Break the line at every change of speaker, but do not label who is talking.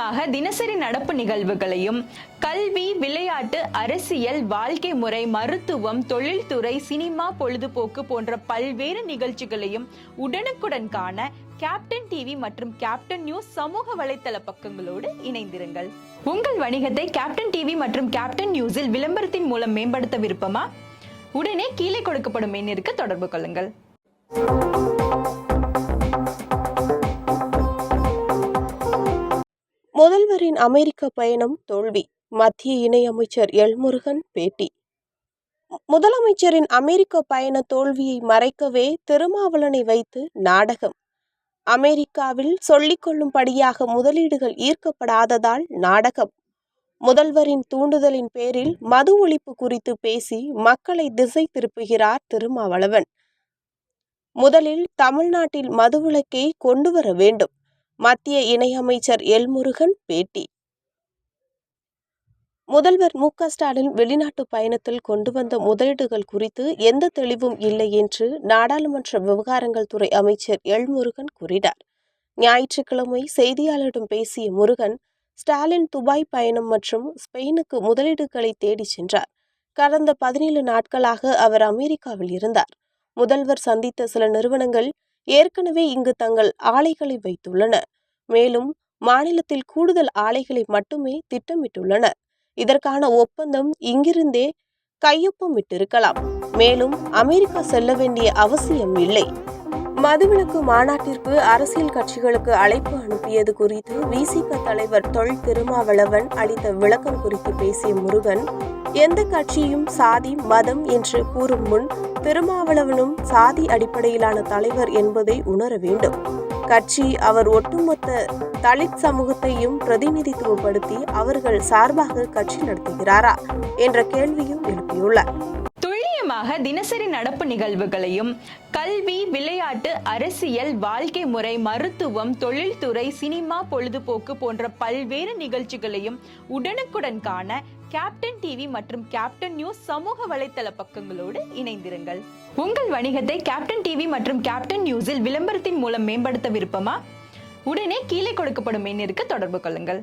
துல்லியமாக தினசரி நடப்பு நிகழ்வுகளையும் கல்வி, விளையாட்டு, அரசியல், வாழ்க்கை முறை, மருத்துவம், தொழில்துறை, சினிமா, பொழுதுபோக்கு போன்ற பல்வேறு நிகழ்ச்சிகளையும் உடனுக்குடன் காண கேப்டன் டிவி மற்றும் கேப்டன் நியூஸ் சமூக வலைத்தள பக்கங்களோடு இணைந்திருங்கள். உங்கள் வணிகத்தை கேப்டன் டிவி மற்றும் கேப்டன் நியூஸில் விளம்பரத்தின் மூலம் மேம்படுத்த விருப்பமா? உடனே கீழே கொடுக்கப்படும் எண்ணிற்கு தொடர்பு கொள்ளுங்கள்.
முதல்வரின் அமெரிக்க பயணம் தோல்வி, மத்திய இணையமைச்சர் எல் முருகன் பேட்டி. முதலமைச்சரின் அமெரிக்க பயண தோல்வியை மறைக்கவே திருமாவளவனை வைத்து நாடகம். அமெரிக்காவில் சொல்லிக்கொள்ளும்படியாக முதலீடுகள் ஈர்க்கப்படாததால் நாடகம். முதல்வரின் தூண்டுதலின் பேரில் மது ஒழிப்பு குறித்து பேசி மக்களை திசை திருப்புகிறார் திருமாவளவன். முதலில் தமிழ்நாட்டில் மதுவிலக்கை கொண்டு வர வேண்டும். மத்திய இணையமைச்சர் எல் முருகன் பேட்டி. முதல்வர் மு.க. ஸ்டாலின் வெளிநாட்டு பயணத்தில் கொண்டு வந்த முதலீடுகள் குறித்து எந்த தெளிவும் இல்லை என்று நாடாளுமன்ற விவகாரங்கள் துறை அமைச்சர் எல் முருகன் கூறினார். ஞாயிற்றுக்கிழமை செய்தியாளரிடம் பேசிய முருகன், ஸ்டாலின் துபாய் பயணம் மற்றும் ஸ்பெயினுக்கு முதலீடுகளை தேடி சென்றார். கடந்த 17 நாட்களாக அவர் அமெரிக்காவில் இருந்தார். முதல்வர் சந்தித்த சில நிறுவனங்கள் ஏற்கனவே இங்கு தங்கள் ஆலைகளை வைத்துள்ளன. மேலும் மாநிலத்தில் கூடுதல் ஆலைகளை மட்டுமே திட்டமிட்டுள்ளன. இதற்கான ஒப்பந்தம் இங்கிருந்தே கையொப்பமிட்டிருக்கலாம். மேலும் அமெரிக்கா செல்ல வேண்டிய அவசியம் இல்லை. மதுவிலக்கு மாநாட்டிற்கு அரசியல் கட்சிகளுக்கு அழைப்பு அனுப்பியது குறித்து விசிக தலைவர் தொல் திருமாவளவன் அளித்த விளக்கம் குறித்து பேசிய முருகன், எந்த கட்சியும் சாதி, மதம் என்று கூறும் முன் திருமாவளவனும் சாதி அடிப்படையிலான தலைவர் என்பதை உணர வேண்டும். கட்சி அவர் ஒட்டுமொத்த தலித் சமூகத்தையும் பிரதிநிதித்துவப்படுத்தி அவர்கள் சார்பாக கட்சி நடத்துகிறாரா என்ற கேள்வியும் எழுப்பியுள்ளார்.
துல்லியமாக தினசரி நடப்பு நிகழ்வுகளையும் கல்வி, விளையாட்டு, அரசியல், வாழ்க்கை முறை, மருத்துவம், தொழில்துறை, சினிமா, பொழுதுபோக்கு போன்ற பல்வேறு நிகழ்ச்சிகளையும் உடனுக்குடன் காண கேப்டன் டிவி மற்றும் கேப்டன் நியூஸ் சமூக வலைத்தள பக்கங்களோடு இணைந்திருங்கள். உங்கள் வணிகத்தை கேப்டன் டிவி மற்றும் கேப்டன் நியூஸில் விளம்பரத்தின் மூலம் மேம்படுத்த விருப்பமா? உடனே கீழே கொடுக்கப்படும் எண்ணிற்கு தொடர்பு கொள்ளுங்கள்.